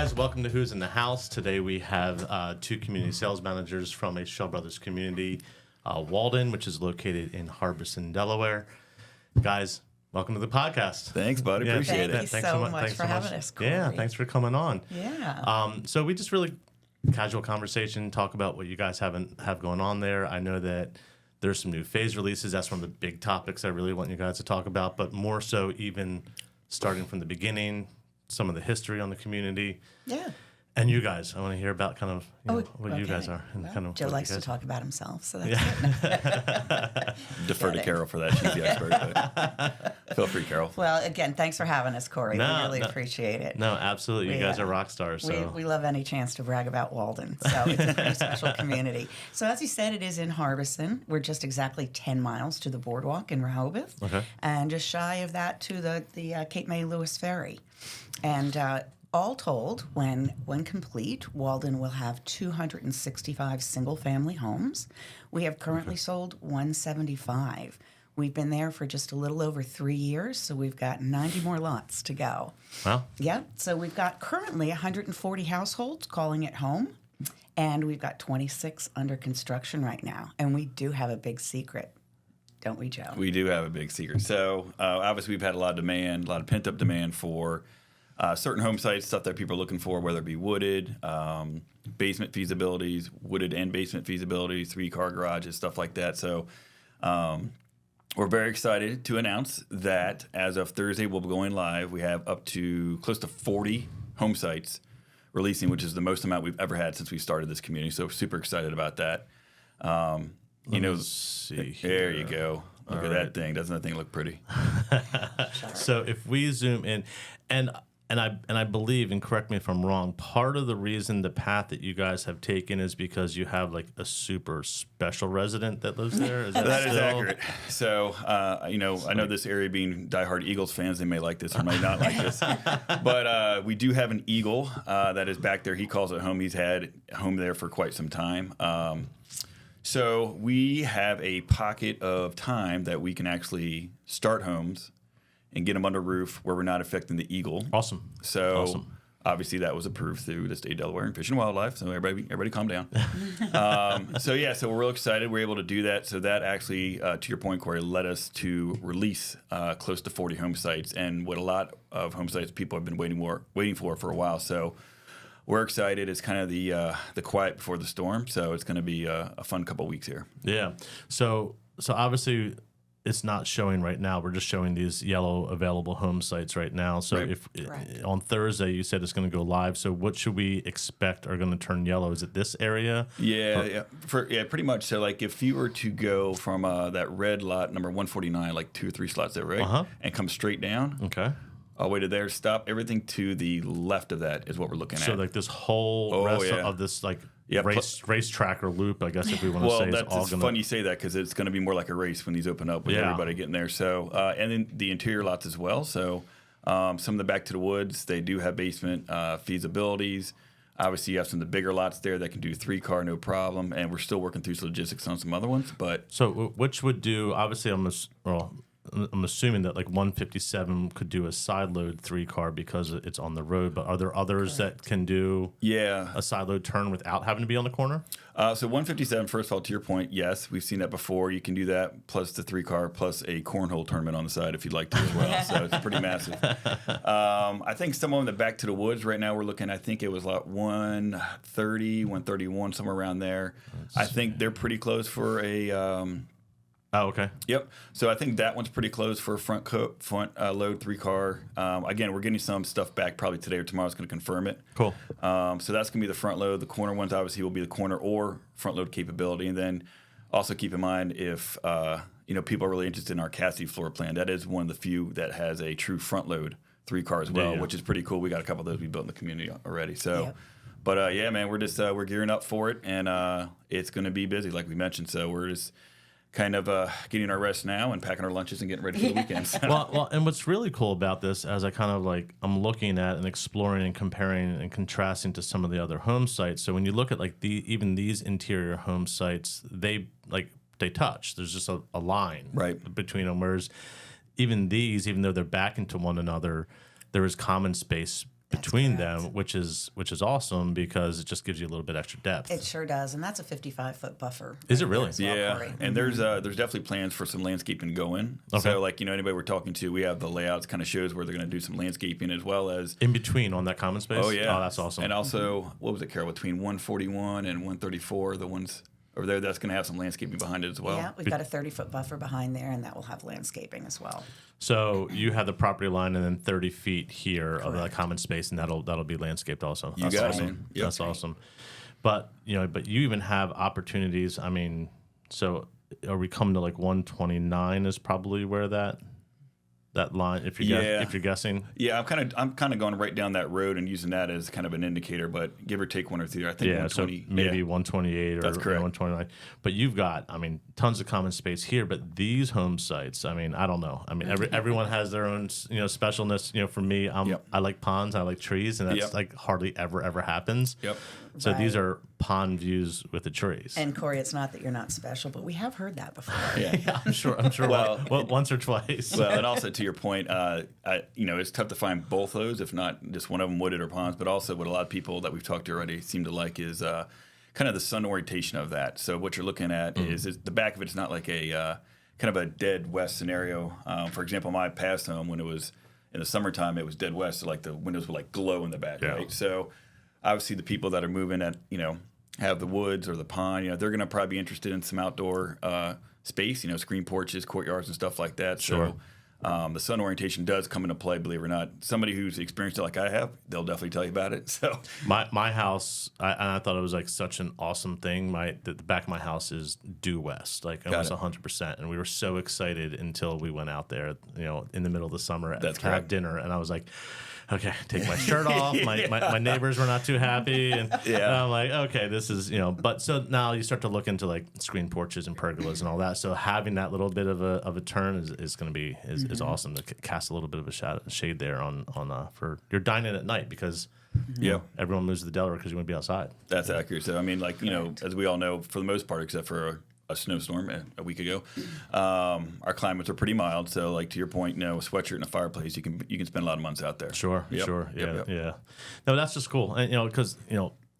guys, welcome to Who's in the House. Today we have two community sales managers from a Schell Brothers community, Walden, which is located in Harbison, Delaware. Guys, welcome to the podcast. Thanks, buddy. Appreciate Thank it. you so much for having us, Cory. Yeah, thanks for coming on. Yeah. So we just really casual conversation, talk about what you guys have going on there. I know that there's some new phase releases. That's one of the big topics I really want you guys to talk about, but more so even starting from the beginning, some of the history on the community. Yeah. And you guys, I want to hear about kind of what okay. you guys are. And kind of Joe likes to talk about himself, so that's good. Defer to Carol for that. She's the expert. But feel free, Carol. Well, again, thanks for having us, Cory. No, we really appreciate it. No, absolutely. You guys are rock stars. So. We love any chance to brag about Walden, so it's a pretty special community. So as you said, it is in Harbison. We're just exactly 10 miles to the boardwalk in Rehoboth, and just shy of that to the Cape May Lewis Ferry. And all told, when complete, Walden will have 265 single-family homes. We have currently sold 175. We've been there for just a little over 3 years, so we've got 90 more lots to go. Wow. Yeah, so we've got currently 140 households calling it home, and we've got 26 under construction right now. And we do have a big secret, don't we, Joe? We do have a big secret. So obviously we've had a lot of demand, a lot of pent-up demand for certain home sites, stuff that people are looking for, whether it be wooded, basement feasibilities, wooded and basement feasibilities, 3-car garages, stuff like that. So we're very excited to announce that as of Thursday, we'll be going live. We have up to close to 40 home sites releasing, which is the most amount we've ever had since we started this community. So super excited about that. See there you go. Look at that thing. Doesn't that thing look pretty? So if we zoom in, and I believe, and correct me if I'm wrong, part of the reason the path that you guys have taken is because you have like a super special resident that lives there. Is that is accurate. So, I know this area being diehard Eagles fans, they may like this or may not like this. But we do have an Eagle that is back there. He calls it home. He's had home there for quite some time. So we have a pocket of time that we can actually start homes and get them under roof where we're not affecting the Eagle. Awesome. So obviously that was approved through the state of Delaware and Fish and Wildlife. So everybody calm down. So we're real excited. We're able to do that. So that actually, to your point, Cory, led us to release close to 40 home sites, and what a lot of home sites people have been waiting for a while. So we're excited. It's kind of the quiet before the storm. So it's going to be a fun couple weeks here. Yeah. So obviously it's not showing right now. We're just showing these yellow available home sites right now. So if on Thursday you said it's going to go live, so what should we expect are going to turn yellow? Is it this area? Yeah, pretty much. So like if you were to go from that red lot number 149, like 2 or 3 slots there, right, and come straight down, all the way to there, stop. Everything to the left of that is what we're looking at. So like this whole rest of this like racetrack or loop, I guess if we want to say, is all it's gonna... fun you say that because it's going to be more like a race when these open up with everybody getting there. So and then the interior lots as well. So some of the back to the woods, they do have basement feasibilities. Obviously, you have some of the bigger lots there that can do 3-car, no problem. And we're still working through some logistics on some other ones. But so which would do? Obviously, I'm assuming that like 157 could do a side load 3-car because it's on the road, but are there others that can do a side load turn without having to be on the corner? So 157, first of all, to your point, yes, we've seen that before. You can do that plus the 3-car plus a cornhole tournament on the side if you'd like to as well. So it's pretty massive. I think some of them, the back to the woods right now, we're looking, I think it was like 130, 131, somewhere around there. I think they're pretty close for a... Oh, okay. Yep. So I think that one's pretty close for a front load 3-car. Again, we're getting some stuff back probably today or tomorrow. It's going to confirm it. Cool. So that's going to be the front load. The corner ones obviously will be the corner or front load capability. And then also keep in mind if people are really interested in our Cassie floor plan, that is one of the few that has a true front load 3-car as well, which is pretty cool. We got a couple of those we built in the community already. So. But man, we're just we're gearing up for it, and it's going to be busy like we mentioned. So we're just kind of getting our rest now and packing our lunches and getting ready for the weekends. well, and what's really cool about this, as I kind of I'm looking at and exploring and comparing and contrasting to some of the other home sites. So when you look at like even these interior home sites, they touch. There's just a line between them. Whereas even these, even though they're back into one another, there is common space between them, which is awesome because it just gives you a little bit extra depth. It sure does, and that's a 55-foot buffer. Is it right really? there as well, Yeah, Cory. and there's definitely plans for some landscaping to go in. Okay. So like anybody we're talking to, we have the layouts kind of shows where they're going to do some landscaping as well as. In between on that common space? Oh yeah, that's awesome. And also, what was it, Carol? Between 141 and 134, the ones over there, that's going to have some landscaping behind it as well. Yeah, we've got a 30-foot buffer behind there, and that will have landscaping as well. So you have the property line and then 30 feet here of that Correct. common space, and that'll be landscaped also. You That's got it, awesome. man. Yep. That's awesome. But you even have opportunities. I mean, so are we coming to like 129 is probably where that line, if you're guessing? Yeah, I'm kind of going right down that road and using that as kind of an indicator, but give or take one or two. I think Yeah, so 120. maybe 128 or That's correct. 129. But you've got, I mean, tons of common space here. But these home sites, I mean, I don't know. I mean, everyone has their own, specialness. For me, Yep. I like ponds, I like trees, and that's Yep. like hardly ever happens. Yep. So these Right. are pond views with the trees. And Cory, it's not that you're not special, but we have heard that before. Yeah. Yeah, I'm sure. Well- Once or twice. Well, and also to your point, it's tough to find both those, if not just one of them wooded or ponds. But also, what a lot of people that we've talked to already seem to like is kind of the sun orientation of that. So what you're looking at is the back of it's not like a kind of a dead west scenario. For example, my past home, when it was in the summertime, it was dead west, so like the windows would like glow in the back, Yeah. right? So obviously, the people that are moving at have the woods or the pond, they're going to probably be interested in some outdoor space, screen porches, courtyards, and stuff like that. Sure. So the sun orientation does come into play, believe it or not. Somebody who's experienced it like I have, they'll definitely tell you about it. So My house, I thought it was like such an awesome thing. The back of my house is due west, like almost it. 100%. And we were so excited until we went out there, in the middle of the summer That's to have correct. dinner. And I was like, okay, take my shirt off. My neighbors were not too happy. And I'm like, okay, this is, but so now you start to look into like screen porches and pergolas and all that. So having that little bit of a turn is going to be, is awesome to cast a little bit of a shade there on for your dining at night because everyone moves to the Delaware because you want to be outside. that's accurate. So I mean, like as we all know, for the most part, except for a snowstorm a week ago, our climates are pretty mild. So like to your point, a sweatshirt and a fireplace, you can spend a lot of months out there. Sure, Yep. sure, Yep. yeah. No, that's just cool, and because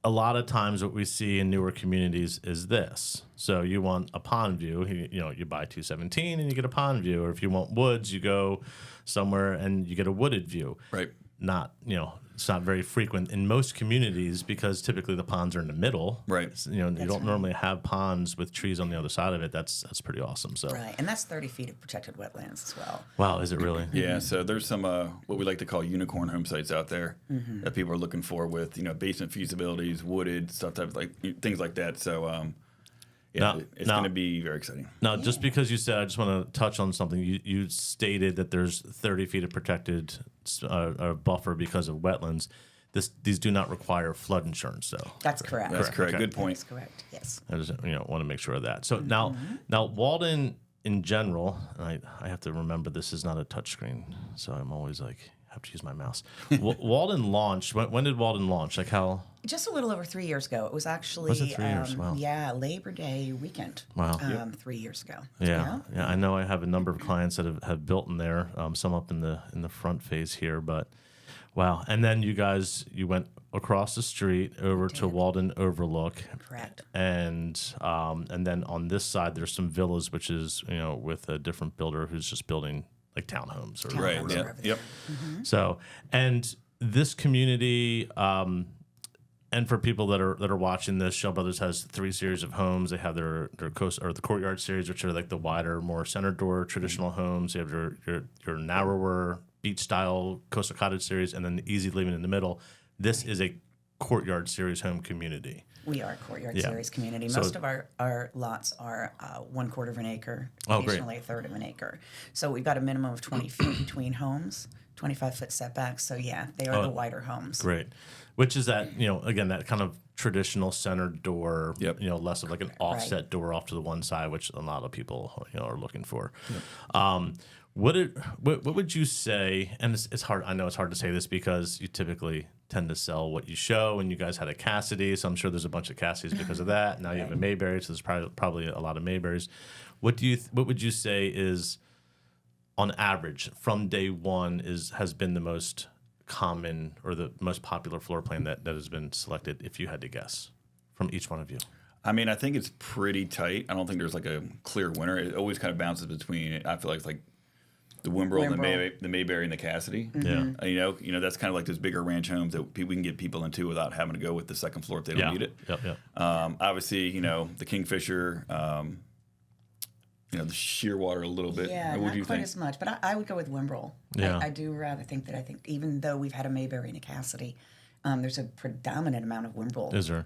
a lot of times what we see in newer communities is this. So you want a pond view, you buy 217 and you get a pond view, or if you want woods, you go somewhere and you get a wooded view. Right. Not it's not very frequent in most communities because typically the ponds are in the middle. Right. You don't normally have ponds with trees on the other side of it. That's pretty awesome. So Right, and that's 30 feet of protected wetlands as well. wow, is it really? Yeah, so there's some what we like to call unicorn home sites out there that people are looking for with basement feasibilities, wooded stuff, things like that. So it's going to be very exciting. Now, just because you said, I just want to touch on something. You stated that there's 30 feet of protected buffer because of wetlands. These do not require flood insurance, though. That's correct. That's correct. Okay. Good point. That's correct, yes. I just want to make sure of that. So now Walden in general, and I have to remember this is not a touchscreen, so I'm always like have to use my mouse. Walden launched. When did Walden launch? Like how? Just a little over 3 years ago. It was actually Was it 3 years? Wow. Yeah, Labor Day weekend. Wow. 3 years ago. Yeah. I know I have a number of clients that have built in there. Some up in the front phase here, but wow. And then you went across the street over to Walden Overlook. Correct. And then on this side there's some villas, which is with a different builder who's just building like townhomes or Right. Townhomes Yeah. or everything. Yep. So, and this community, and for people that are watching this, Schell Brothers has 3 series of homes. They have their coast or the courtyard series, which are like the wider, more center door traditional homes. You have your narrower beach style coastal cottage series, and then the easy living in the middle. This is a courtyard series home community. We are a courtyard Yeah. series community. So- Most of our lots are 1/4 of an acre, Oh, great. occasionally a third of an acre. So we've got a minimum of 20 feet between homes, 25-foot setbacks. So yeah, they are the wider homes. Great. Which is that, again, that kind of traditional center door, Yep. Less of like an offset door off to the one side, which a lot of people, are looking for. What would you say, and it's hard, I know it's hard to say this because you typically tend to sell what you show, and you guys had a Cassidy, so I'm sure there's a bunch of Cassidys because of that. Now you have a Mayberry, so there's probably a lot of Mayberries. What would you say is, on average, from day one, has been the most common or the most popular floor plan that has been selected, if you had to guess, from each one of you? I mean, I think it's pretty tight. I don't think there's like a clear winner. It always kind of bounces between. I feel like it's like the Wimbrel, the Mayberry, and the Cassidy. Mm-hmm. Yeah, you know that's kind of like those bigger ranch homes that we can get people into without having to go with the second floor if they don't need it. Yep. Obviously, you know the Kingfisher. You know the Shearwater a little bit. Yeah, what not do you quite think? as much, but I would go with Wimbrel. Yeah. I do rather think that even though we've had a Mayberry and a Cassidy, there's a predominant amount of Wimbrel. Is there?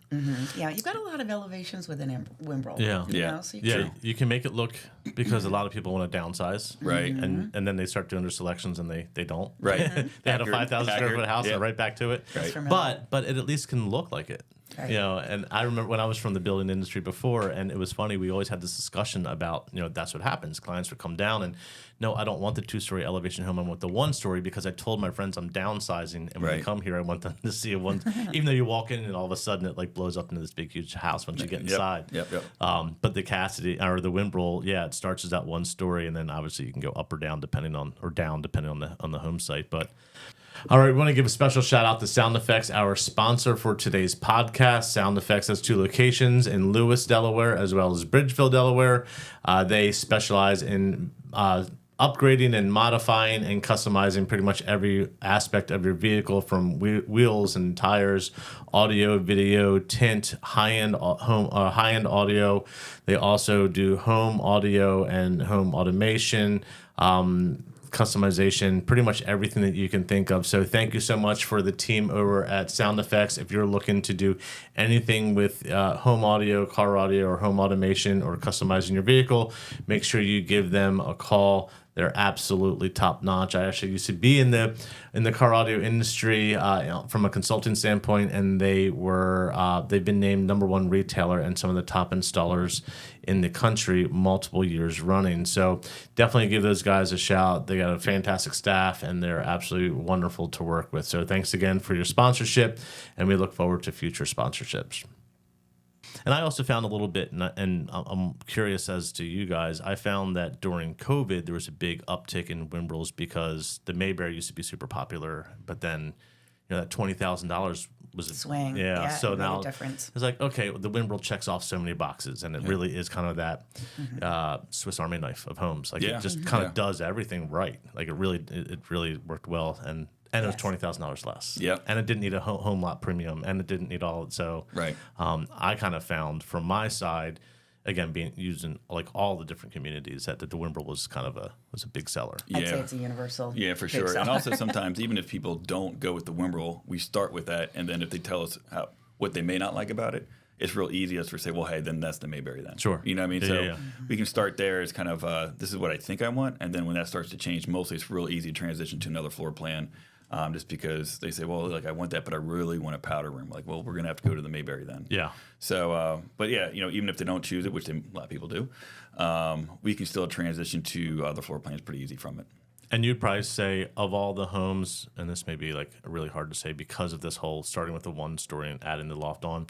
Yeah, you've got a lot of elevations within Wimbrel. Yeah. You Yeah. know, so you You can make it look, because a lot of people want to downsize. Right. And then they start doing their selections and they don't. Right. They had a Accurate. 5,000 square foot house and they're right back to it. Right. familiar. But it at least can look like it. Right. You know, and I remember when I was from the building industry before, and it was funny, we always had this discussion about, you know, that's what happens. Clients would come down and, no, I don't want the 2-story elevation home. I want the 1-story because I told my friends I'm downsizing. And when they Right. come here, I want them to see a one, even though you walk in and all of a sudden it like blows up into this big, huge house once you get inside. Yep. But the Cassidy or the Wimbrel, it starts as that 1-story, and then obviously you can go up or down depending on the home site. But all right, we want to give a special shout out to Sound Effects, our sponsor for today's podcast. Sound Effects has 2 locations in Lewis, Delaware, as well as Bridgeville, Delaware. They specialize in upgrading and modifying and customizing pretty much every aspect of your vehicle, from wheels and tires, audio, video, tint, high-end audio. They also do home audio and home automation, customization, pretty much everything that you can think of. So thank you so much for the team over at Sound Effects. If you're looking to do anything with home audio, car audio, or home automation, or customizing your vehicle, make sure you give them a call. They're absolutely top notch. I actually used to be in the car audio industry from a consulting standpoint, and they've been named #1 retailer and some of the top installers in the country multiple years running. So definitely give those guys a shout. They got a fantastic staff, and they're absolutely wonderful to work with. So thanks again for your sponsorship, and we look forward to future sponsorships. And I also found a little bit, and I'm curious as to you guys, I found that during COVID, there was a big uptick in Wimbrels because the Mayberry used to be super popular, but then, you know, that $20,000 was a Swing. Yeah, so it made now a difference. it's like, okay, the Wimbrel checks off so many boxes, and it really is kind of that Swiss Army knife of homes. Like it just kind of does everything right. Like it really worked well, and it was $20,000 less. Yep. And it didn't need a home lot premium, and it didn't need all. So Right. I kind of found from my side, again, being used in like all the different communities, that the Wimbrel was kind of a big seller. I'd say it's a universal. Yeah, for big sure. seller. And also sometimes, even if people don't go with the Wimbrel, we start with that, and then if they tell us what they may not like about it, it's real easy us to say, well, hey, then that's the Mayberry then. Sure. You know what I mean? Yeah, So yeah. we can start there as kind of, this is what I think I want, and then when that starts to change, mostly it's real easy to transition to another floor plan. Just because they say, well, like I want that, but I really want a powder room. Like, well, we're gonna have to go to the Mayberry then. Yeah. So, but yeah, you know, even if they don't choose it, which a lot of people do, we can still transition to other floor plans pretty easy from it. And you'd probably say, of all the homes, and this may be like really hard to say because of this whole starting with the 1-story and adding the loft on,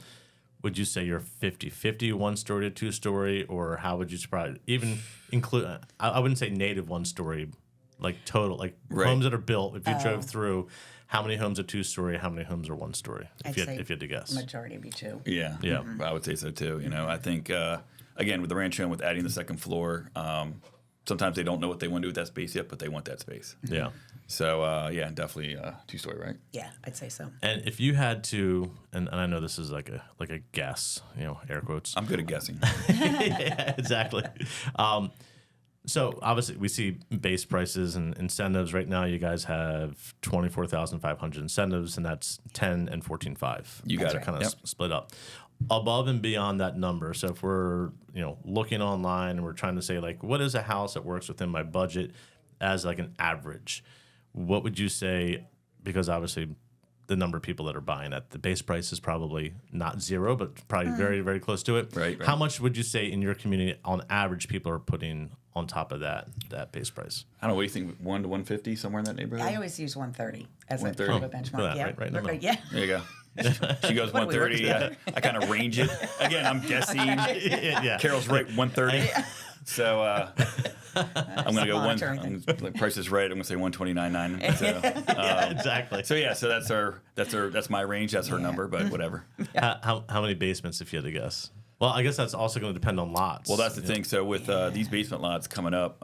would you say you're 50-50 1-story to 2-story, or how would you probably even include? I wouldn't say native 1-story. Like total, like homes that are built. If you drove through, how many homes are 2-story? How many homes are 1-story? If you had to guess, Majority would be 2. Yeah, Yeah. I would say so too. You know, I think again with the ranch home, with adding the second floor, sometimes they don't know what they want to do with that space yet, but they want that space. Yeah. So yeah, definitely 2-story, right? Yeah, I'd say so. And if you had to, and I know this is like a guess, you know, air quotes. I'm good at guessing. Yeah, exactly. So obviously we see base prices and incentives. Right now you guys have 24,500 incentives, and that's 10 and 14.5. You got it. Kind of split up. Above and beyond that number. So if we're, you know, looking online and we're trying to say like, what is a house that works within my budget as like an average? What would you say? Because obviously the number of people that are buying at the base price is probably not zero, but probably very, very close to it. Right. How much would you say in your community on average people are putting on top of that base price? I don't know. What do you think? 1 to 150, somewhere in that neighborhood? I always use 130 as a 130. kind of a benchmark. Yeah, right in the middle. Yeah. There you go. She goes What do we work 130. I kind of range it. Again, I'm guessing. Yeah. Carol's right, 130. So, I'm going to go one. Like Price is Right. I'm going to say 129.9. So, Yeah, exactly. so that's my range. That's her number, but whatever. How many basements, if you had to guess? Well, I guess that's also going to depend on lots. Well, that's the thing. So with these basement lots coming up,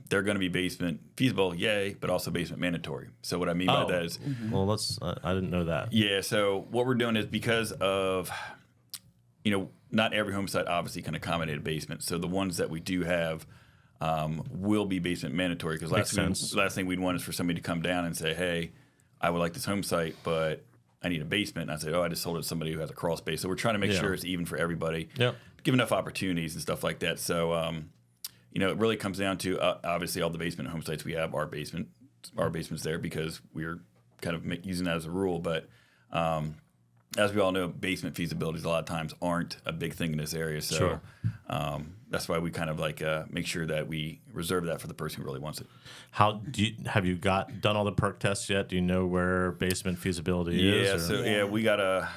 they're going to be basement feasible, yay, but also basement mandatory. So what I mean by that is, well, I didn't know that. yeah. So what we're doing is because of, not every home site obviously can accommodate a basement. So the ones that we do have will be basement mandatory. Because last thing we'd want is for somebody to come down and say, hey, I would like this home site, but I need a basement. And I say, I just sold it to somebody who has a crawl space. So we're trying to make sure it's even for everybody. Yep. Give enough opportunities and stuff like that. So, it really comes down to obviously all the basement home sites we have are basements there because we're kind of using that as a rule. But as we all know, basement feasibilities a lot of times aren't a big thing in this area. So Sure. That's why we kind of make sure that we reserve that for the person who really wants it. Have you done all the perk tests yet? Do you know where basement feasibility is? We got a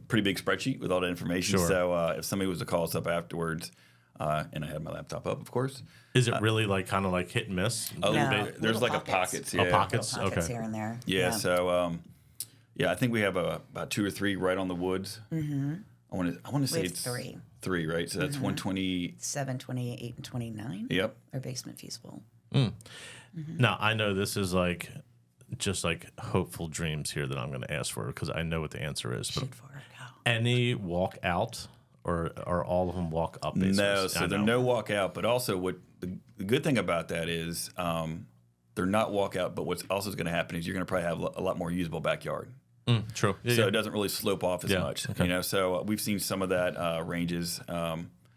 pretty big spreadsheet with all the information. Sure. So if somebody was to call us up afterwards, and I had my laptop up, of course. Is it really kind of hit and miss? Oh, No, there's little a pockets. pockets. Yeah. Pockets. Little pockets Okay. here and there. Yeah. So I think we have about 2 or 3 right on the woods. Mm-hmm. I want to say it's 3. 3, right? So that's 120. 7, 28, and 29 Yep. are basement feasible. Now, I know this is just hopeful dreams here that I'm going to ask for because I know what the answer is. But Shoot for it. Go. any walk out or are all of them walk up basements? No, so they're no walk out. But also, what the good thing about that is they're not walk out. But what's also going to happen is you're going to probably have a lot more usable backyard. True. Yeah, So it doesn't really slope off as much. Okay. So we've seen some of that ranges.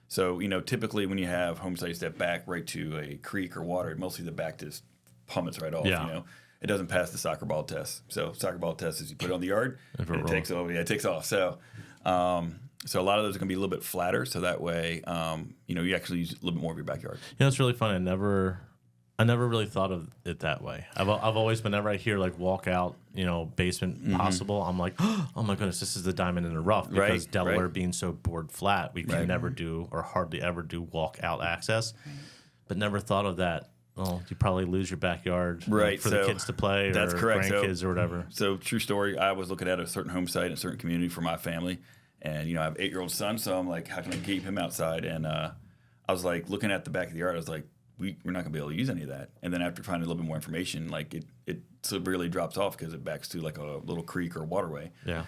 So typically when you have home sites that back right to a creek or water, mostly the back just plummets right off. Yeah. It doesn't pass the soccer ball test. So soccer ball test is you put it on the yard and it takes over. Yeah, it takes off. So so a lot of those are going to be a little bit flatter. So that way, you actually use a little bit more of your backyard. It's really fun. I never really thought of it that way. I've always, whenever I hear walk out, basement possible, I'm like, oh my goodness, this is the diamond in the rough because Delaware being so board flat, we can never do or hardly ever do walk out access. But never thought of that. Well, you probably lose your backyard for the kids to play or grandkids or whatever. So true story. I was looking at a certain home site in a certain community for my family, and I have an 8-year-old son, so I'm like, how can I keep him outside? And I was looking at the back of the yard. I was like, we're not gonna be able to use any of that. And then after finding a little bit more information, it severely drops off because it backs to a little creek or waterway. Yeah.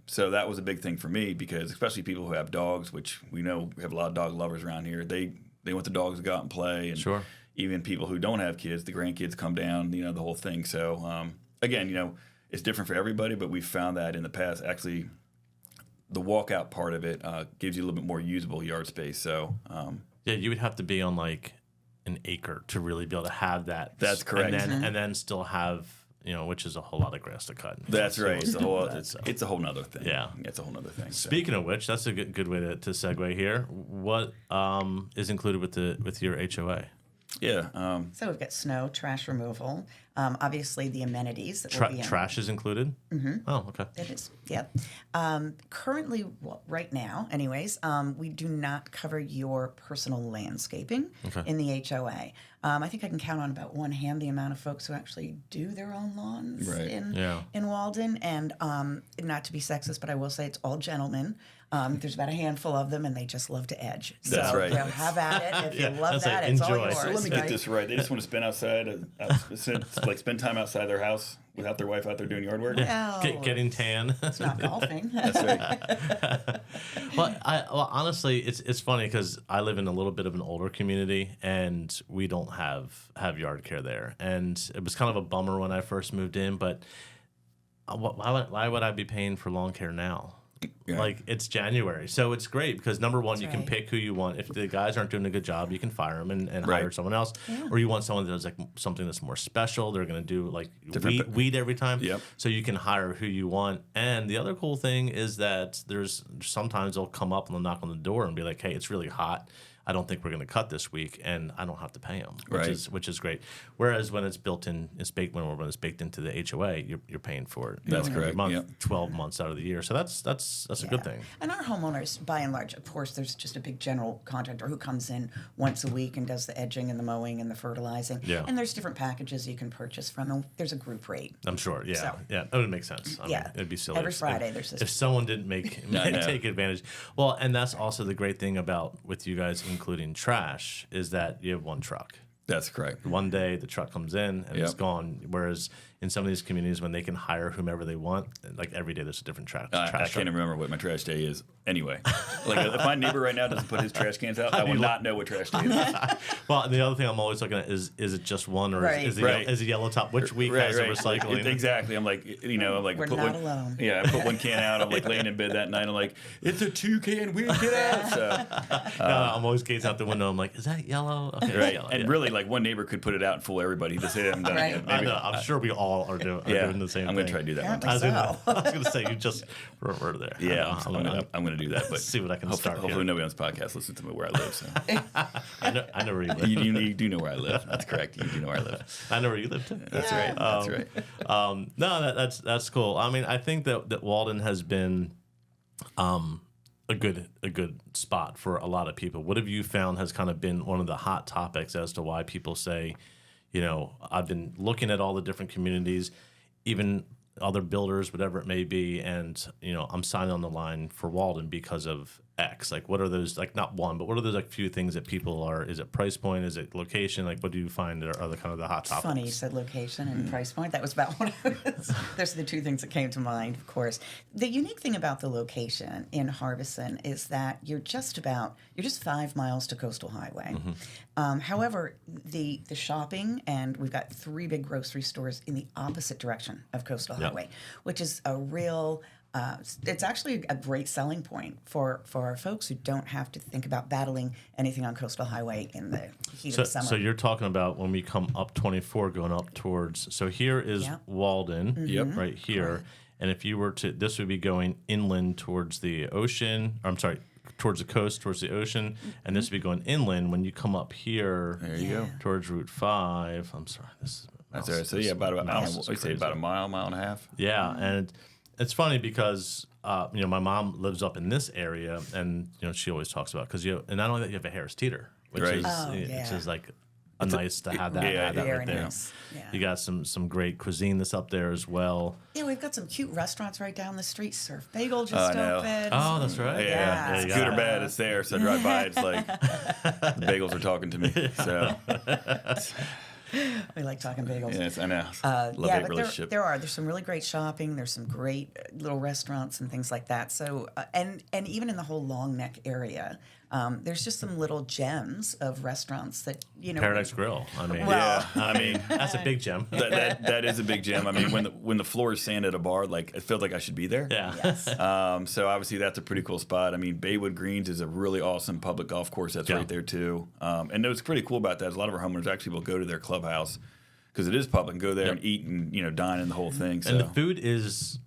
So that was a big thing for me because especially people who have dogs, which we know we have a lot of dog lovers around here. They want the dogs to go out and play, and Sure. even people who don't have kids, the grandkids come down, the whole thing. So again, it's different for everybody, but we've found that in the past, actually, the walkout part of it gives you a little bit more usable yard space. So yeah, you would have to be on an acre to really be able to have that. That's correct. And then still have, which is a whole lot of grass to cut. That's right. It's a whole nother thing. Yeah. It's a whole nother thing. Speaking of which, that's a good way to segue here. What is included with your HOA? Yeah. So we've got snow, trash removal, obviously the amenities that will be in. Trash is included? Mm-hmm. Oh, okay. It is, yep. Currently, right now, anyways, we do not cover your personal landscaping in the HOA. I think I can count on about one hand the amount of folks who actually do their own lawns in Walden. And not to be sexist, but I will say it's all gentlemen. There's about a handful of them, and they just love to edge. That's right. Have at it. If you love that's that, like, it's all enjoy. yours. So let me get this right. They just want to spend outside, spend time outside their house without their wife out there doing yard work. No, Getting tan. it's not golfing. That's right. Well, honestly, it's funny because I live in a little bit of an older community, and we don't have yard care there, and it was kind of a bummer when I first moved in. But why would I be paying for lawn care now? Yeah. It's January, so it's great because number one, That's you can right. pick who you want. If the guys aren't doing a good job, you can fire them and hire someone else. Yeah. Or you want someone that does something that's more special. They're going to do Different weed every time. Yep. So you can hire who you want. And the other cool thing is that there's sometimes they'll come up and they'll knock on the door and be like, "Hey, it's really hot. I don't think we're going to cut this week, and I don't have to pay them, Right. which is great. Whereas when it's built in, when it's baked into the HOA, you're paying for it. That's every correct, month, yep. 12 months out of the year. So that's a good thing. And our homeowners, by and large, of course, there's just a big general contractor who comes in once a week and does the edging and the mowing and the fertilizing. Yeah. And there's different packages you can purchase from them. There's a group rate. I'm sure. Yeah. So- Yeah. That would make sense. I mean, Yeah. it'd be silly. Every Friday there's this. If someone didn't I know. take advantage. Well, and that's also the great thing about with you guys including trash is that you have one truck. That's correct. One day the truck comes in and it's Yep. gone. Whereas in some of these communities, when they can hire whomever they want, like every day there's a different trash. I trash can't remember what my trash day is anyway. Like if my neighbor right now doesn't put his trash cans out, I will not know what trash day is. Well, and the other thing I'm always looking at is it just one or Right. is Right. it yellow top? Which week Right, has the right. recycling? Exactly. I'm like, I'm like, We're put not one, alone. Yeah, I put one can out. I'm like laying in bed that night. I'm like, it's a 2-can week. Get out. So, No, I'm always gazing out the window. I'm like, is that yellow? Okay, it's right. yellow, And yeah. really, like one neighbor could put it out and fool everybody. He just say, I'm done. Right. Maybe- I know. I'm sure we all are doing the same I'm thing. gonna try to do that one Apparently time. so. I was gonna say you just were there. Yeah, I'm I'm gonna do that. But see what I can hopefully, start hopefully here. nobody on this podcast listens to me where I live. So I know where you live. you do know where I live. That's correct. You do know where I live. I know where you live too. That's right. That's right. No, that's cool. I mean, I think that Walden has been a good spot for a lot of people. What have you found has kind of been one of the hot topics as to why people say, I've been looking at all the different communities, even other builders, whatever it may be, and I'm signing on the line for Walden because of X. Like, what are those? Like, not one, but what are those like few things that people are? Is it price point? Is it location? Like, what do you find are the kind of the hot topics? Funny you said location and price point. That was about what I was. Those are the two things that came to mind, of course. The unique thing about the location in Harbison is that you're just 5 miles to Coastal Highway. However, the shopping, and we've got 3 big grocery stores in the opposite direction of Coastal Highway, which is a real. It's actually a great selling point for our folks who don't have to think about battling anything on Coastal Highway in the heat of the summer. So you're talking about when we come up 24, going up towards. So here is Yep. Walden, Yep. right here, and if you were to, this would be going inland towards the ocean. Or I'm sorry, towards the coast, towards the ocean, and this would be going inland. When you come up here, There you go. towards Route 5. I'm sorry, this is. That's all right. So yeah, about I don't know, mouse is what do you say, crazy. about a mile and a half. Yeah, and it's funny because my mom lives up in this area, and she always talks about and not only that you have a Harris Teeter, which Right. is Oh, which yeah. is like nice to have that, yeah, have that Very right there. nice. Yeah. You got some great cuisine that's up there as well. Yeah, we've got some cute restaurants right down the street. Surf Bagel I just know. opened. Oh, that's right. Yeah, you it's got good or it. bad, it's there. So I drive by, it's like the bagels are talking to me. So We like talking bagels. yes, I know. Love Yeah, hate but relationship. there's some really great shopping. There's some great little restaurants and things like that. So and even in the whole Long Neck area, there's just some little gems of restaurants that Paradise Grill. I mean, Well- I mean that's a big gem. that is a big gem. I mean, when the floor is sand at a bar, like it feels like I should be there. Yeah. Yes. So obviously that's a pretty cool spot. I mean, Baywood Greens is a really awesome public golf course that's Yeah. right there too. And what's pretty cool about that is a lot of our homeowners actually will go to their clubhouse because it is public and go there Yep. and eat and dine in the whole thing. So And the food is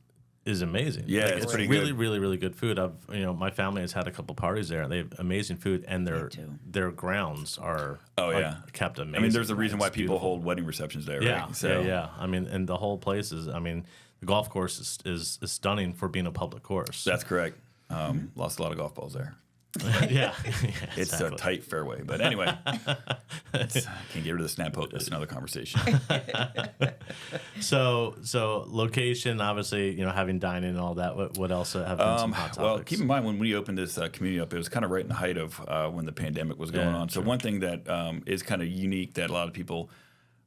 amazing. Yeah, Like, it's it's pretty really, good. really, really good food. My family has had a couple parties there, and they have amazing food, and too. their grounds are kept amazing. I mean, there's a reason why It's people beautiful. hold wedding receptions there, Yeah, right? So yeah. I mean, and the whole place is. I mean, the golf course is stunning for being a public course. that's correct. Lost a lot of golf balls there. yeah. It's a exactly. tight fairway, but anyway, I can't get rid of the snap hook. That's another conversation. So location, obviously, having dining and all that. What else have been some hot topics? Well, keep in mind when we opened this community up, it was kind of right in the height of when the pandemic was going Yeah, on. So one thing that is kind of unique that a lot of people,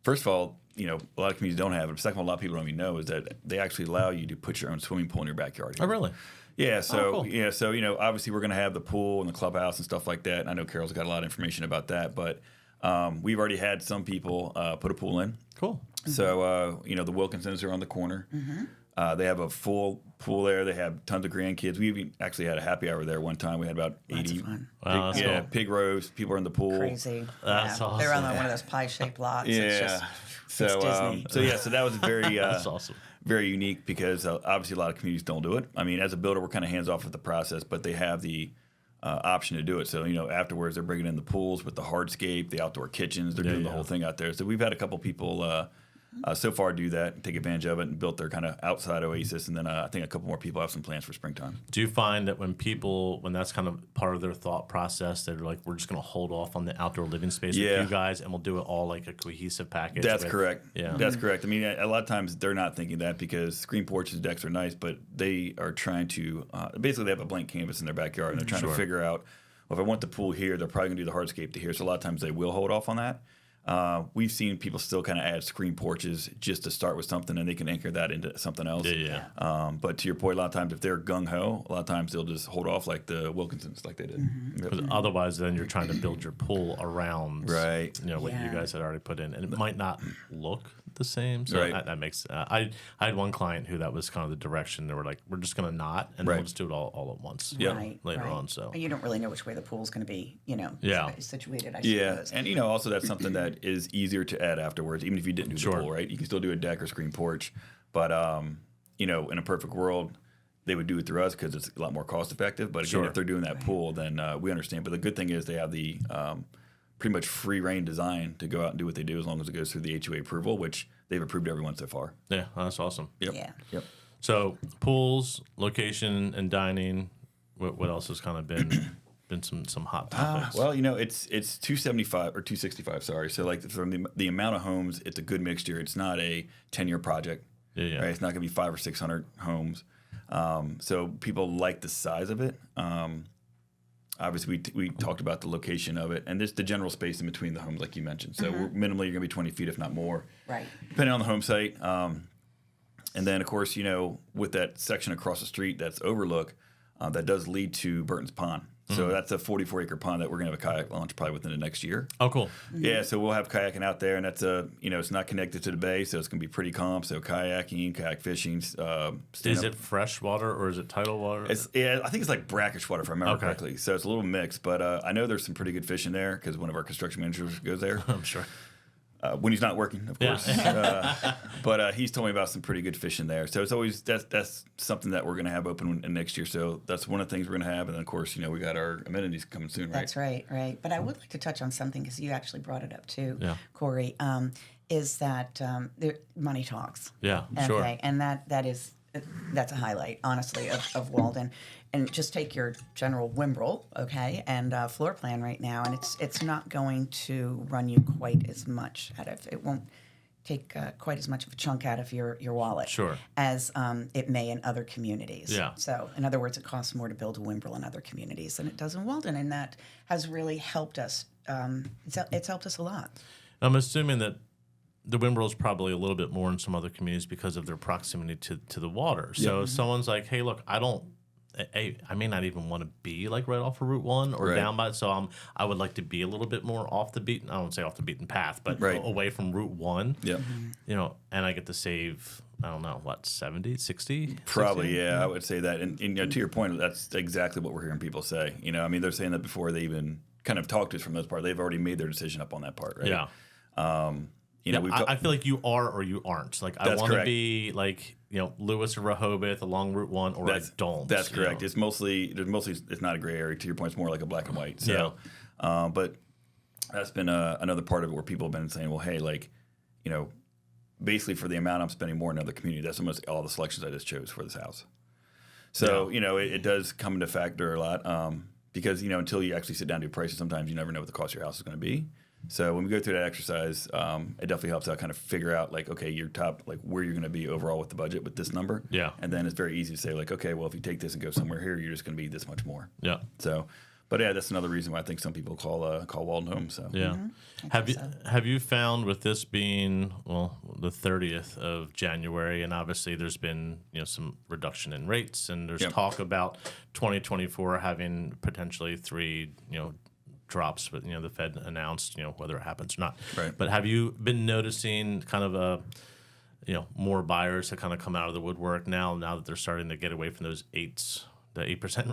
first of all, a lot of communities don't have it. Second of all, a lot of people don't even know is that they actually allow you to put your own swimming pool in your backyard. Oh, really? Yeah, so cool. obviously we're going to have the pool and the clubhouse and stuff like that. And I know Carol's got a lot of information about that, but we've already had some people put a pool in. Cool. So the Wilkinsons are on the corner. They have a full pool there. They have tons of grandkids. We even actually had a happy hour there one time. We had about 80. fun. Wow, that's cool. Pig roast. People are in the pool. Crazy. That's yeah. They're on awesome. one of those pie-shaped lots. It's Yeah. just, So it's Disney. so that was very That's awesome. very unique because obviously a lot of communities don't do it. I mean, as a builder, we're kind of hands off with the process, but they have the option to do it. So, afterwards they're bringing in the pools with the hardscape, the outdoor kitchens. They're doing the whole thing out there. So we've had a couple people so far do that and take advantage of it and built their kind of outside oasis. And then I think a couple more people have some plans for springtime. Do you find that when that's kind of part of their thought process, they're like, we're just going to hold off on the outdoor living space with you guys and we'll do it all like a cohesive package? That's correct. Yeah. That's correct. I mean, a lot of times they're not thinking that because screen porches, decks are nice, but they are trying to, basically they have a blank canvas in their backyard and they're trying to figure out, well, if I want the pool here, they're probably going to do the hardscape to here. So a lot of times they will hold off on that. We've seen people still kind of add screen porches just to start with something, and they can anchor that into something else. But to your point, a lot of times if they're gung ho, a lot of times they'll just hold off like the Wilkinsons, like they did. Because otherwise, then you're trying to build your pool around, what you guys had already put in, and it might not look the same. So that makes. I had one client who that was kind of the direction. They were like, we're just going to not, and then we'll just do it all at once. Later on. So you don't really know which way the pool's going to be, situated. I suppose. And also that's something that is easier to add afterwards, even if you didn't do the pool, right? You can still do a deck or screen porch, but in a perfect world, they would do it through us because it's a lot more cost effective. But again, if they're doing that pool, then we understand. But the good thing is they have the pretty much free reign design to go out and do what they do as long as it goes through the HOA approval, which they've approved everyone so far. Yeah, that's awesome. Yep. So pools, location, and dining. What else has kind of been some hot topics? Well, it's 275 or 265. Sorry. So like from the amount of homes, it's a good mixture. It's not a 10-year project. Right? It's not going to be 500 or 600 homes. So people like the size of it. Obviously, we talked about the location of it, and just the general space in between the homes, like you mentioned. So minimally, you're going to be 20 feet, if not more, depending on the home site. And then, of course, with that section across the street that's overlook, that does lead to Burton's Pond. So that's a 44-acre pond that we're going to have a kayak launch probably within the next year. Oh, cool. Yeah, so we'll have kayaking out there, and that's it's not connected to the bay, so it's going to be pretty calm. So kayaking, kayak fishing. Is it fresh water or is it tidal water? I think it's like brackish water if I remember correctly. So it's a little mixed, but I know there's some pretty good fish in there because one of our construction managers goes there. I'm sure. When he's not working, of course. But he's told me about some pretty good fish in there. So it's always that's something that we're going to have open next year. So that's one of the things we're going to have. And then, of course, we got our amenities coming soon, right? That's right. But I would like to touch on something because you actually brought it up too, Cory, is that money talks. Yeah, sure. Okay, and that's a highlight, honestly, of Walden. And just take your general Wimbrel, okay, and floor plan right now, and it's not going to run you quite as much it won't take quite as much of a chunk out of your wallet as it may in other communities. Yeah. So, in other words, it costs more to build a Wimbrel in other communities than it does in Walden, and that has really helped us. It's helped us a lot. I'm assuming that the Wimbrel is probably a little bit more in some other communities because of their proximity to the water. So if someone's like, hey, look, I may not even want to be like right off of Route 1 or down by it. So I would like to be a little bit more off the beaten. I won't say off the beaten path, but away from Route 1. Yep. And I get to save, I don't know, what, 70, 60? Probably, 60? Yeah, I would say that. And to your point, that's exactly what we're hearing people say. They're saying that before they even kind of talk to us from those parts. They've already made their decision up on that part, right? Yeah. I feel like you are or you aren't. Like I want to be like Lewis or Rehoboth along Route 1, or I don't. That's correct. It's mostly it's not a gray area. To your point, it's more like a black and white. So, but that's been another part of it where people have been saying, well, hey, basically for the amount I'm spending more in another community, that's almost all the selections I just chose for this house. So it does come into factor a lot because until you actually sit down and do prices, sometimes you never know what the cost of your house is going to be. So when we go through that exercise, it definitely helps out kind of figure out your top, where you're going to be overall with the budget with this number. Yeah. And then it's very easy to say okay, well, if you take this and go somewhere here, you're just going to be this much more. Yeah. So, but yeah, that's another reason why I think some people call Walden home. So yeah. Have you found with this being the 30th of January, and obviously there's been some reduction in rates, and there's talk about 2024 having potentially 3 drops, but the Fed announced whether it happens or not. Right. But have you been noticing kind of more buyers that kind of come out of the woodwork now that they're starting to get away from those 8%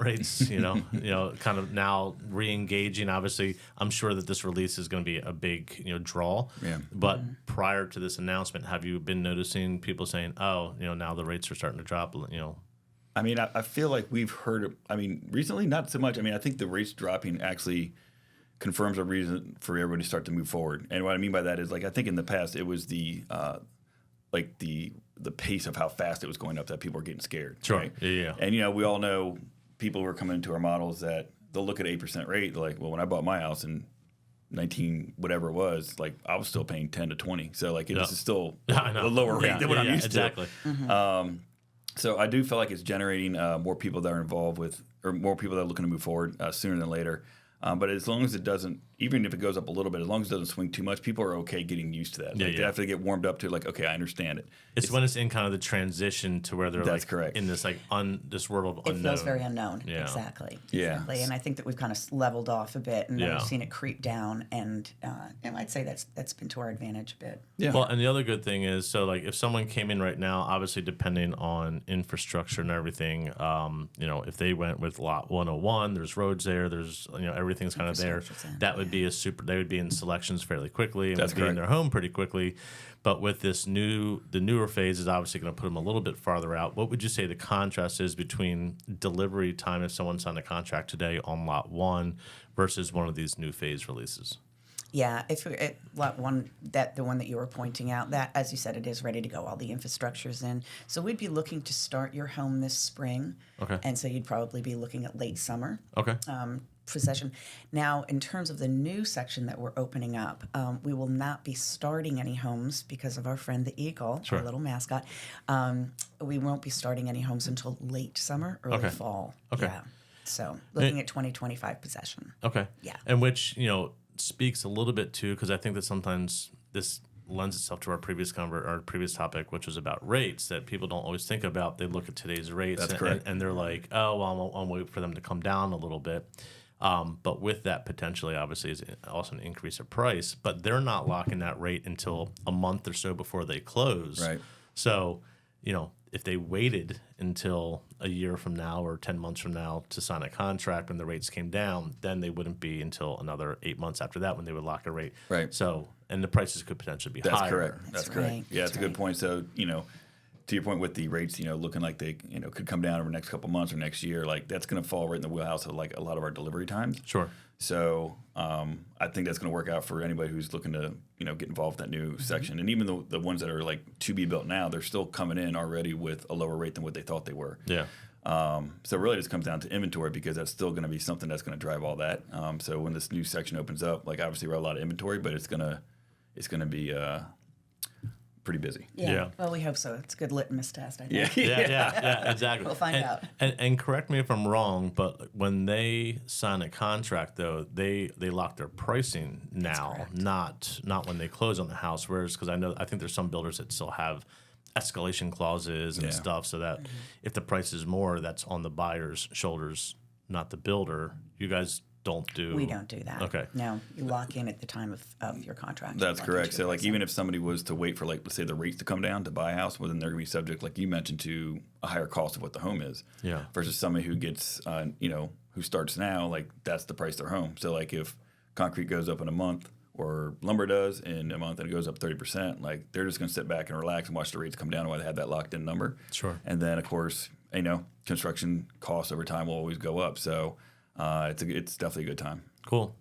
rates? Kind of now re-engaging. Obviously, I'm sure that this release is going to be a big draw. Yeah. But prior to this announcement, have you been noticing people saying, oh, now the rates are starting to drop? I mean, I feel like we've heard. I mean, recently not so much. I mean, I think the rates dropping actually confirms a reason for everybody to start to move forward. And what I mean by that is, like, I think in the past it was the pace of how fast it was going up that people were getting scared. Sure. Right? Yeah. And we all know people who are coming into our models that they'll look at 8% rate. They're like, well, when I bought my house in 19 whatever it was, like I was still paying 10 to 20. So like this is still a lower rate than what I'm used to. Exactly. So I do feel like it's generating more people that are involved with, or more people that are looking to move forward sooner than later. But as long as it doesn't, even if it goes up a little bit, as long as it doesn't swing too much, people are okay getting used to that. They have to get warmed up to like, okay, I understand it. It's when it's in kind of the transition to where they're That's correct. in this this world of It unknown. feels very unknown. Yeah. Exactly. Yeah. Exactly. And I think that we've kind of leveled off a bit, and we've seen it creep down, and I'd say that's been to our advantage a bit. Yeah. Well, and the other good thing is, so like if someone came in right now, obviously depending on infrastructure and everything, if they went with lot 101, there's roads there, there's everything's kind of there. That would be they would be in selections fairly quickly and would be in their home pretty quickly. But with the newer phase is obviously going to put them a little bit farther out. What would you say the contrast is between delivery time if someone signed a contract today on lot 1 versus one of these new phase releases? Yeah, if lot 1, the one that you were pointing out, that, as you said, it is ready to go. All the infrastructure's in. So we'd be looking to start your home this spring. Okay. And so you'd probably be looking at late summer. Okay. Possession. Now, in terms of the new section that we're opening up, we will not be starting any homes because of our friend the eagle, Sure. our little mascot. We won't be starting any homes until late summer, early fall. Okay. Yeah. So looking at 2025 possession. Okay. Yeah. And which, speaks a little bit to, because I think that sometimes this lends itself to our previous topic, which was about rates that people don't always think about. They look at today's rates. That's correct. And they're like, oh, well, I'll wait for them to come down a little bit. But with that, potentially, obviously, is also an increase of price. But they're not locking that rate until a month or so before they close. Right. So, if they waited until a year from now or 10 months from now to sign a contract when the rates came down, then they wouldn't be until another 8 months after that when they would lock a rate. Right. So, and the prices could potentially be That's higher. correct. That's correct. right. Yeah, That's it's a good point. So, to your point with the rates, looking like they, could come down over the next couple months or next year, like that's going to fall right in the wheelhouse of like a lot of our delivery times. Sure. So I think that's going to work out for anybody who's looking to, get involved in that new section. And even the ones that are like to be built now, they're still coming in already with a lower rate than what they thought they were. Yeah. So it really just comes down to inventory because that's still going to be something that's going to drive all that. So when this new section opens up, like obviously we're a lot of inventory, but it's going to be pretty busy. Yeah. Well, we hope so. It's a good litmus test, I think. Yeah, exactly. We'll find out. And correct me if I'm wrong, but when they sign a contract, though, they lock their pricing now, not when they close on the house. Whereas, because I think there's some builders that still have escalation clauses and stuff, so that if the price is more, that's on the buyer's shoulders, not the builder. You guys we don't do that. Okay. No, you lock in at the time of your contract. That's correct. So like even if somebody was to wait for like let's say the rates to come down to buy a house, well then they're going to be subject, like you mentioned, to a higher cost of what the home is. Yeah. Versus somebody who gets who starts now, like that's the price of their home. So like if concrete goes up in a month or lumber does in a month and it goes up 30%, like they're just going to sit back and relax and watch the rates come down while they have that locked in number. Sure. And then of course, construction costs over time will always go up. So it's definitely a good time. Cool.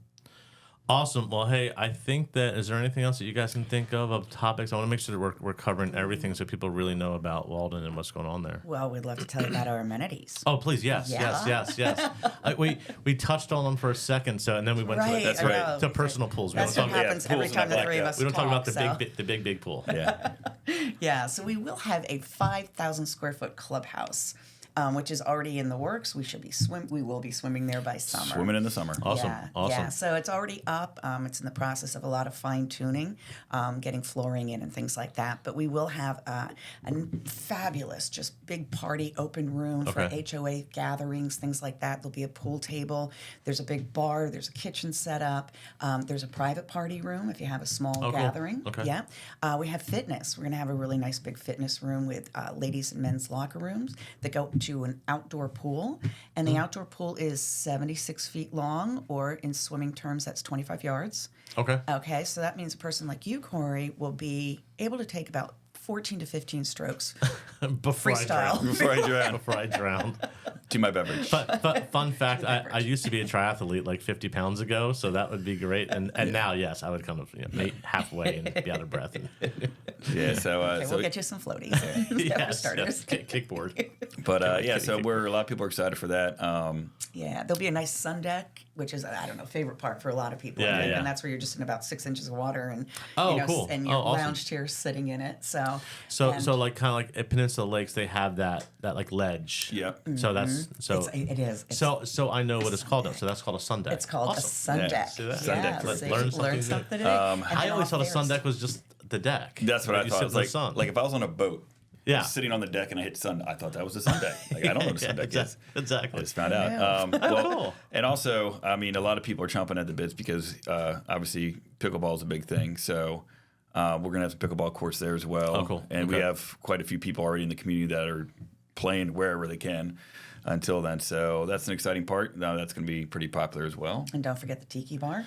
Awesome. Well, hey, I think that, is there anything else that you guys can think of topics? I want to make sure that we're covering everything so people really know about Walden and what's going on there. Well, we'd love to tell you about our amenities. Oh, please, yes. We touched on them for a second, and then we went to personal pools. That's what happens every time the three of us We don't talk about the big pool. Yeah. Yeah, so we will have a 5,000 square foot clubhouse. Which is already in the works. We will be swimming there by summer. Swimming in the summer. Awesome. Yeah, so it's already up. It's in the process of a lot of fine tuning, getting flooring in and things like that. But we will have a fabulous, just big party open room for HOA gatherings, things like that. There'll be a pool table. There's a big bar. There's a kitchen set up. There's a private party room if you have a small gathering. Cool. Okay. Yeah. We have fitness. We're going to have a really nice big fitness room with ladies and men's locker rooms that go to an outdoor pool, and the outdoor pool is 76 feet long, or in swimming terms, that's 25 yards. Okay. Okay, so that means a person like you, Cory, will be able to take about 14 to 15 strokes. Before Freestyle. Before I drown. To my beverage. But fun fact, I used to be a triathlete like 50 pounds ago, so that would be great. And now, yes, I would come up halfway and be out of breath. And yeah, so we'll get you some floaties for starters. Kickboard. But so a lot of people are excited for that. Yeah, there'll be a nice sun deck, which is favorite part for a lot of people. Yeah, yeah. And that's where you're just in about 6 inches of water, and cool. and your awesome. lounge chair sitting in it. So like kind of like at Peninsula Lakes, they have that like ledge. Yep. So that's it is. So I know what it's called now. So that's called a sun deck. It's called a sun deck. See that? Sun deck. Learn something today. I always thought a sun deck was just the deck. That's what I you thought. sit It's in the sun. like if I was on a boat, Yeah. sitting on the deck and I hit sun, I thought that was a sun deck. Like I don't know what a sun deck is. Exactly. I just found out. Yeah. Cool. And also, I mean, a lot of people are chomping at the bits because obviously pickleball is a big thing. So we're gonna have some pickleball courts there as well. Oh, cool. And we Okay. have quite a few people already in the community that are playing wherever they can until then. So that's an exciting part. Now that's going to be pretty popular as well. And don't forget the tiki bar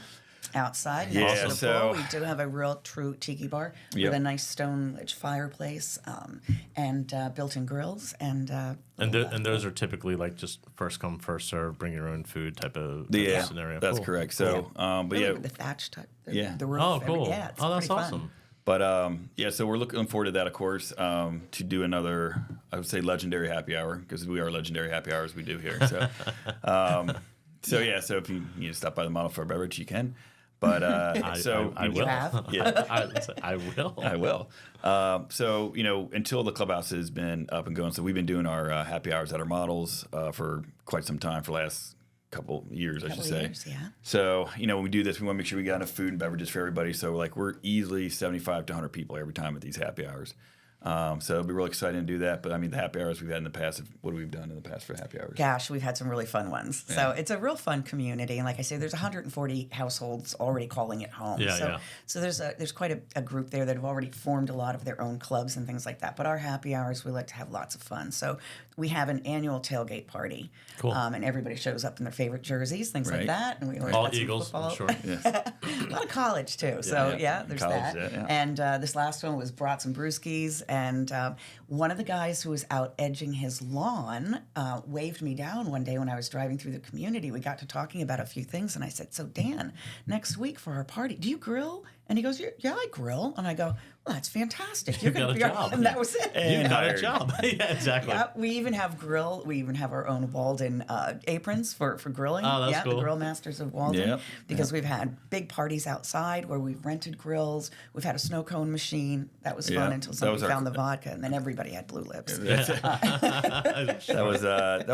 outside. Yeah, next to the so- pool. We do have a real true tiki bar Yep. with a nice stone ledge fireplace and built-in grills. And those are typically like just first come first serve, bring your own food type of scenario. That's Cool. correct. So, but really yeah, with the thatch type, Yeah. the roof. Oh, cool. Yeah, it's That's pretty fun. awesome. but so we're looking forward to that, of course, to do another, I would say, legendary happy hour because we are legendary happy hours we do here. So, so if you need to stop by the model for a beverage, you can. But I will. You have? Yeah. I will. I will. So, until the clubhouse has been up and going, so we've been doing our happy hours at our models for quite some time, for the last couple years, I should say. Years, yeah. So, when we do this, we want to make sure we got enough food and beverages for everybody. So, we're easily 75 to 100 people every time at these happy hours. So it'll be really exciting to do that. But I mean, the happy hours we've had in the past, what have we done in the past for happy hours? Gosh, we've had some really fun ones. Yeah. So it's a real fun community, and like I say, there's 140 households already calling it home. Yeah. So there's quite a group there that have already formed a lot of their own clubs and things like that. But our happy hours, we like to have lots of fun. So we have an annual tailgate party, Cool. And everybody shows up in their favorite jerseys, things Right. like that. And we always All got some Eagles, football. I'm sure. Yes. A lot of college too. So Yeah. there's College, that. yeah. And this last one was brought some brewskis, and one of the guys who was out edging his lawn waved me down one day when I was driving through the community. We got to talking about a few things, and I said, "So Dan, next week for our party, do you grill?" And he goes, "Yeah, I grill." And I go, "Well, that's fantastic. You're You going to got be a our-" job. And that was it. You got a hired. job. Yeah, exactly. Yeah, we even have grill. We even have our own Walden aprons for grilling. Oh, that's yeah, cool. the Grill Masters of Walden. Yep, Because we've had big parties outside where we've rented grills. We've had a snow cone machine. That was Yeah, fun until that somebody was our- found the vodka, and then everybody had blue lips. That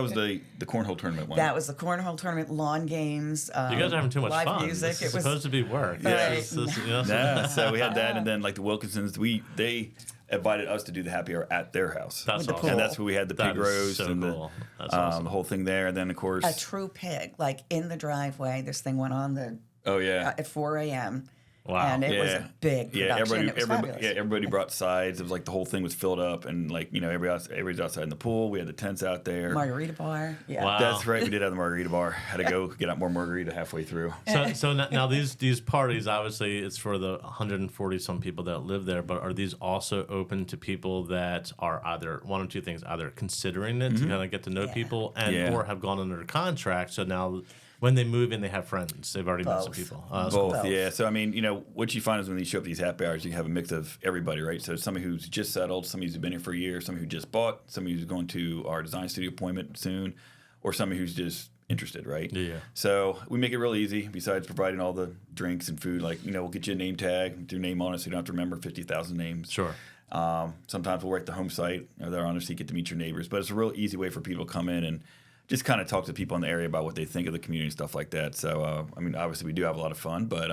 was the cornhole tournament one. That was the cornhole tournament, lawn games. You guys are having too much live fun. music. This It is was supposed to be work. Yeah. This is, Yeah, so we had that, and then like the Wilkinsons, they invited us to do the happy hour at their house. That's With the awesome. And that's where we had the That pig is roast so and cool. That's the awesome. whole thing there, and then of course, a true pig, like in the driveway. This thing went on at 4 a.m. Wow. And it was Yeah. a big production. yeah, It was fabulous. everybody brought sides. It was like the whole thing was filled up, and like everybody's outside in the pool. We had the tents out there. Margarita bar. Yeah. Wow. That's right. We did have the margarita bar. Had to go get out more margarita halfway through. So now these parties, obviously, it's for the 140 some people that live there. But are these also open to people that are either one of two things, either considering it to kind of get to know people, and Yeah. or have gone under contract? So now when they move in, they have friends. They've already met some Both. people. Both, Both. yeah. So I mean, what you find is when you show up at these happy hours, you have a mix of everybody, right? So somebody who's just settled, somebody who's been here for a year, somebody who just bought, somebody who's going to our design studio appointment soon, or somebody who's just interested, right? Yeah. So we make it real easy. Besides providing all the drinks and food, like we'll get you a name tag with your name on it, so you don't have to remember 50,000 names. Sure. Sometimes we'll write the home site, or they're on there so you get to meet your neighbors. But it's a real easy way for people to come in and just kind of talk to people in the area about what they think of the community and stuff like that. So, I mean, obviously we do have a lot of fun, but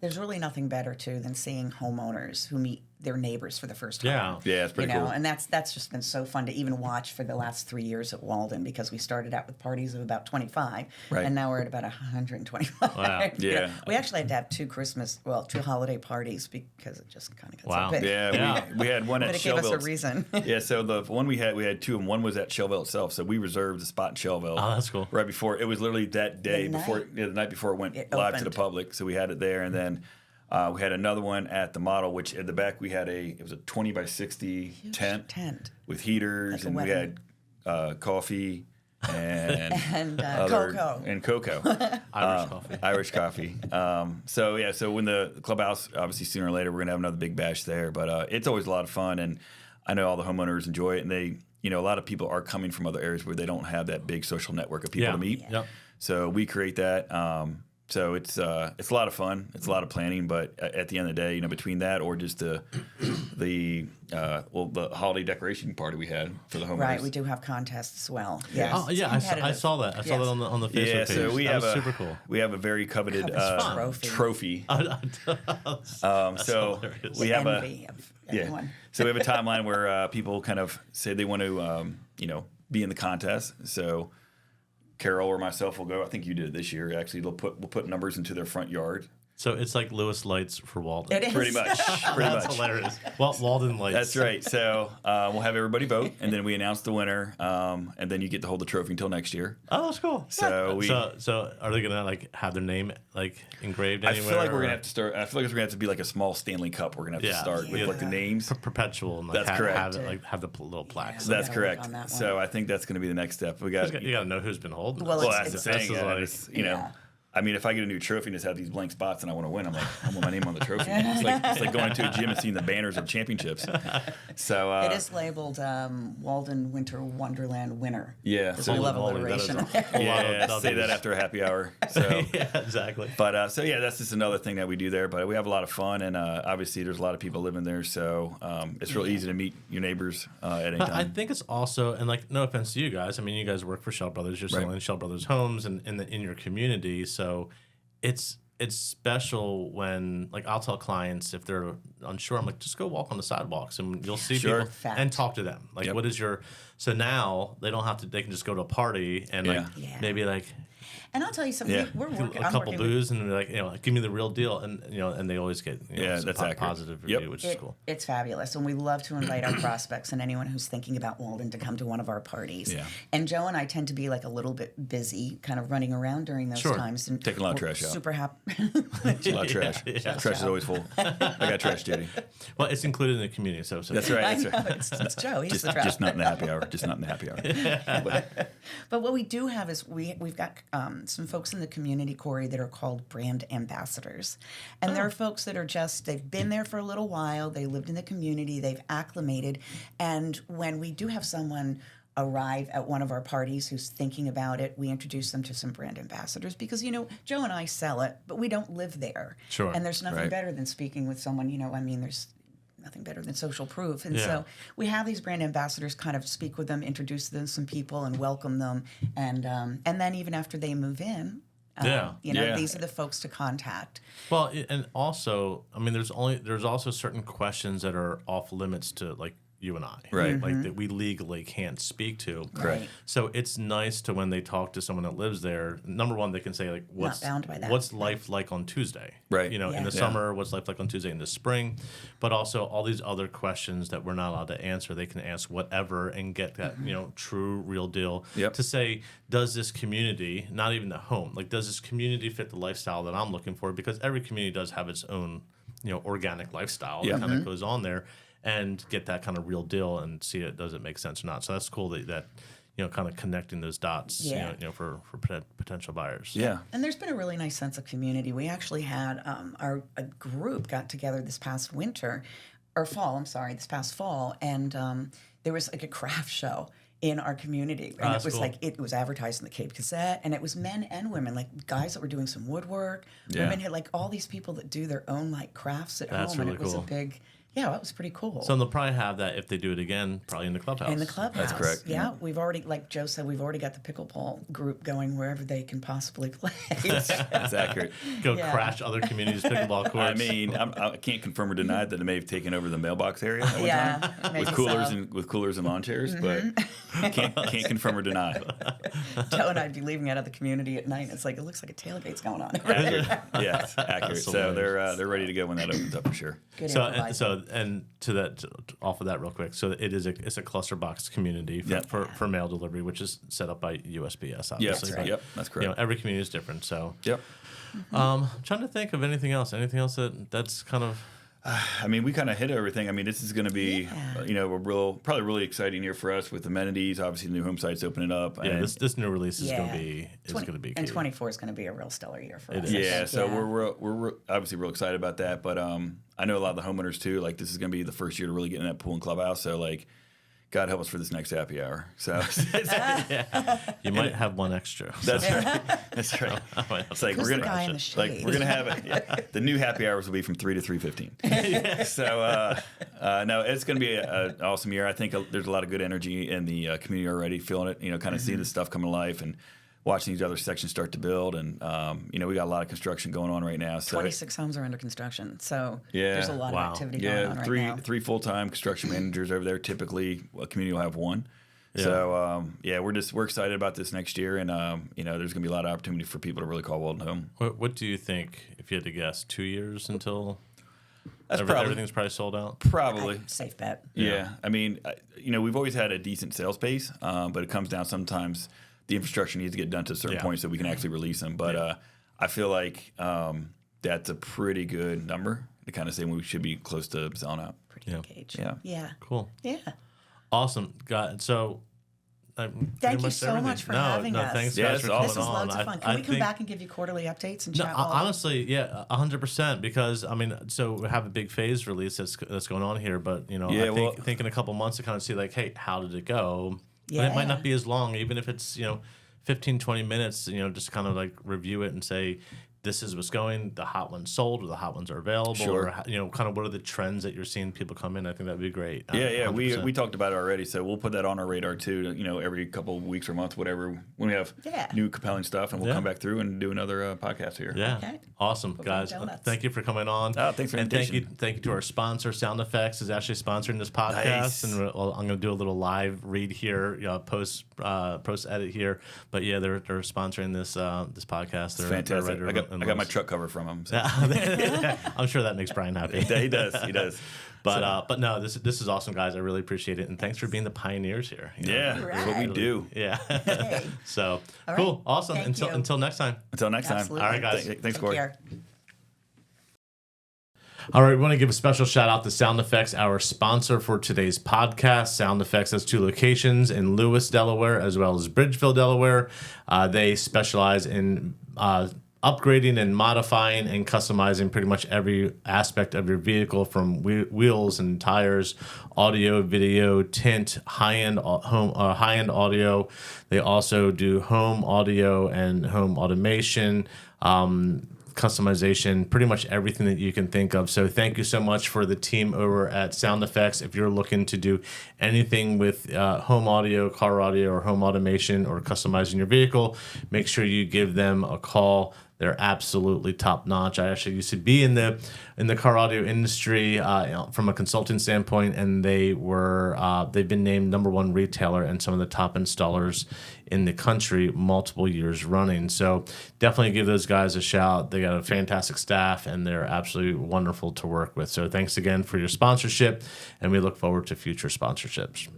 There's really nothing better too than seeing homeowners who meet their neighbors for the first time. Yeah. yeah, it's pretty cool. And that's just been so fun to even watch for the last 3 years at Walden, because we started out with parties of about 25, Right. and now we're at about 125. Wow. Yeah. We actually had to have two holiday parties because it just kind of got Wow. so big. Yeah, Yeah. We had one at But it gave us a Schellville. reason. Yeah, so the one we had two, and one was at Schellville itself. So we reserved the spot in Schellville. Oh, that's cool. Right before, it was literally that day The before, night the night before it went it live to the opened. public. So we had it there, and then We had another one at the model, which at the back it was a 20 by 60 tent with heaters, Like a and we wedding. had coffee and And cocoa. Irish coffee. So when the clubhouse, obviously sooner or later we're gonna have another big bash there, but it's always a lot of fun, and I know all the homeowners enjoy it, and they, a lot of people are coming from other areas where they don't have that big social network of people to meet. Yep. So we create that. So it's a lot of fun. It's a lot of planning, but at the end of the day, between that or just the holiday decoration party we had for the homeowners. Right, we do have contests as well. Yes. Oh yeah, I saw that. I saw that on the Facebook page. So we that have was super cool. We have a very coveted trophy. So hilarious. we have Envy of everyone. So we have a timeline where people kind of say they want to be in the contest. So Carol or myself will go. I think you did it this year. Actually, we'll put numbers into their front yard. So it's like Lewis Lights for Walden. It is. Pretty much. That's hilarious. Well, Walden Lights. That's right. So we'll have everybody vote, and then we announce the winner, and then you get to hold the trophy until next year. Oh, that's cool. So so are they gonna have their name engraved anywhere? I feel like we're gonna have to start. I feel like it's gonna have to be like a small Stanley Cup. We're gonna have to start with the names. Perpetual and That's correct. Have the little plaques. That's gotta work correct. on that one. So I think that's gonna be the next step. You got to know who's been holding. Well, it. that's the thing. Yeah. I mean, if I get a new trophy and just have these blank spots and I want to win, I'm like, I want my name on the trophy. It's like going to a gym and seeing the banners of championships. So it is labeled Walden Winter Wonderland winner. Yeah. There's a level of alliteration there. Say that after a happy hour. So yeah, exactly. But that's just another thing that we do there. But we have a lot of fun, and obviously there's a lot of people living there, so it's real easy to meet your neighbors at any But time. I think it's also, and no offense to you guys, I mean, you guys work for Schell Brothers, you're selling Schell Brothers homes and in your community, so it's special when I'll tell clients if they're unsure, I'm like, just go walk on the sidewalks and you'll see people and talk to them. What is your, so now they don't have to, they can just go to a party and maybe And I'll tell you something. We're working a couple booze and give me the real deal, and and they always get that's positive review, which is cool. It's fabulous, and we love to invite our prospects and anyone who's thinking about Walden to come to one of our parties. Yeah. And Joe and I tend to be a little bit busy, kind of running around during those times, and taking a lot of trash out. Super happy. A lot of trash. Trash is always full. I got trash duty. Well, it's included in the community, so that's right. I know, it's Joe. He's the trash. Just not in the happy hour. Just not in the happy hour. But what we do have is we've got some folks in the community, Cory, that are called brand ambassadors. And they're folks that are they've been there for a little while, they lived in the community, they've acclimated, and when we do have someone arrive at one of our parties who's thinking about it, we introduce them to some brand ambassadors because, Joe and I sell it, but we don't live there. Sure. And there's nothing better than speaking with someone, there's nothing better than social proof. And Yeah. so we have these brand ambassadors kind of speak with them, introduce them to some people and welcome them. And then even after they move in, these are the folks to contact. Well, and also, I mean, there's also certain questions that are off limits to you and I, right? That we legally can't speak to. Correct. So it's nice to when they talk to someone that lives there. Number one, they can say what's Not bound by that. what's life like on Tuesday, right? In the summer, what's life like on Tuesday in the spring, but also all these other questions that we're not allowed to answer. They can ask whatever and get that true, real deal to say, does this community, not even the home, does this community fit the lifestyle that I'm looking for? Because every community does have its own organic lifestyle that kind of goes on there. And get that kind of real deal and see does it make sense or not. So that's cool that kind of connecting those dots, for potential buyers. Yeah. And there's been a really nice sense of community. We actually had a group got together this past this past fall, and there was a craft show in our community, and it was cool. it was advertised in the Cape Gazette, and it was men and women, guys that were doing some woodwork. Women had all these people that do their own crafts at That's home, really and it was cool. a big. Yeah, that was pretty cool. So they'll probably have that if they do it again, probably in the clubhouse. In the clubhouse. That's correct. Yeah, we've already, like Joe said, we've already got the pickleball group going wherever they can possibly play. That's accurate. Go crash other communities' pickleball courts. I mean, I can't confirm or deny that it may have taken over the mailbox area at one time maybe with coolers and lawn chairs, but can't confirm or deny. Joe and I'd be leaving out of the community at night. And it looks like a tailgate's going on. Yeah, accurate. So they're ready to go when that opens up for sure. Good So improvising. and off of that real quick. So it's a cluster box community for mail delivery, which is set up by USPS. Obviously, Yes, yep, that's correct. Every community is different. So, Yep. I'm trying to think of anything else. Anything else that's kind of. I mean, we kind of hit everything. I mean, this is going to be, probably really exciting year for us with amenities. Obviously, the new home sites opening up. Yeah, this new release is going to be key. And 24 is going to be a real stellar year for us. Yeah, so we're obviously real excited about that. But I know a lot of the homeowners too. Like this is going to be the first year to really get in that pool and clubhouse. So like, God help us for this next happy hour. So you might have one extra. So. That's right. It's like we're gonna have it. The new happy hours will be from 3 to 3:15. So no, it's gonna be an awesome year. I think there's a lot of good energy in the community already. Feeling it, kind of seeing the stuff come to life and watching these other sections start to build. And we got a lot of construction going on right now. So 26 homes are under construction. So there's a lot of activity going on right now. Three full-time construction managers over there. Typically, a community will have one. Yeah. So we're excited about this next year, and there's going to be a lot of opportunity for people to really call Walden home. What do you think? If you had to guess, 2 years until everything's probably sold out. Probably safe bet. Yeah. I mean, we've always had a decent sales pace, but it comes down sometimes. The infrastructure needs to get done to a certain point so we can actually release them. But I feel like that's a pretty good number to kind of say we should be close to selling out. Pretty good gauge. Yeah. Cool. Yeah. Awesome. So thank you so much for having us. Thanks, guys, for coming This is on. loads of fun. Can we come back and give you quarterly updates and chat? Honestly, 100%. Because so we have a big phase release that's going on here, but I think in a couple months to kind of see like, hey, how did it go? Yeah. And it might not be as long, even if it's 15, 20 minutes. Just kind of like review it and say, this is what's going. The hot ones sold, or the hot ones are available. Sure. Or kind of what are the trends that you're seeing people come in. I think that'd be great. Yeah. We talked about it already, so we'll put that on our radar too. Every couple of weeks or months, whatever, when we have new compelling stuff, and we'll come back through and do another podcast here. Yeah. Okay. Awesome, guys. Thank you for coming on. Thanks for the invitation. And thank you to our sponsor, Sound Effects, is actually sponsoring this podcast. Nice. And I'm going to do a little live read here, post edit here. But yeah, they're sponsoring this podcast. They're fantastic. I got my truck cover from them. So. I'm sure that makes Brian happy. He does. But no, this is awesome, guys. I really appreciate it, and thanks for being the pioneers here. That's what we do. Yeah. So cool, awesome. Until next time. Until next time. Absolutely. All right, guys. Thanks, Cory. All right, we want to give a special shout out to Sound Effects, our sponsor for today's podcast. Sound Effects has 2 locations in Lewis, Delaware, as well as Bridgeville, Delaware. They specialize in upgrading and modifying and customizing pretty much every aspect of your vehicle, from wheels and tires, audio, video, tint, high-end audio. They also do home audio and home automation, customization, pretty much everything that you can think of. So thank you so much for the team over at Sound Effects. If you're looking to do anything with home audio, car audio, or home automation, or customizing your vehicle, make sure you give them a call. They're absolutely top notch. I actually used to be in the car audio industry from a consulting standpoint, and they've been named #1 retailer and some of the top installers in the country multiple years running. So definitely give those guys a shout. They got a fantastic staff, and they're absolutely wonderful to work with. So thanks again for your sponsorship, and we look forward to future sponsorships.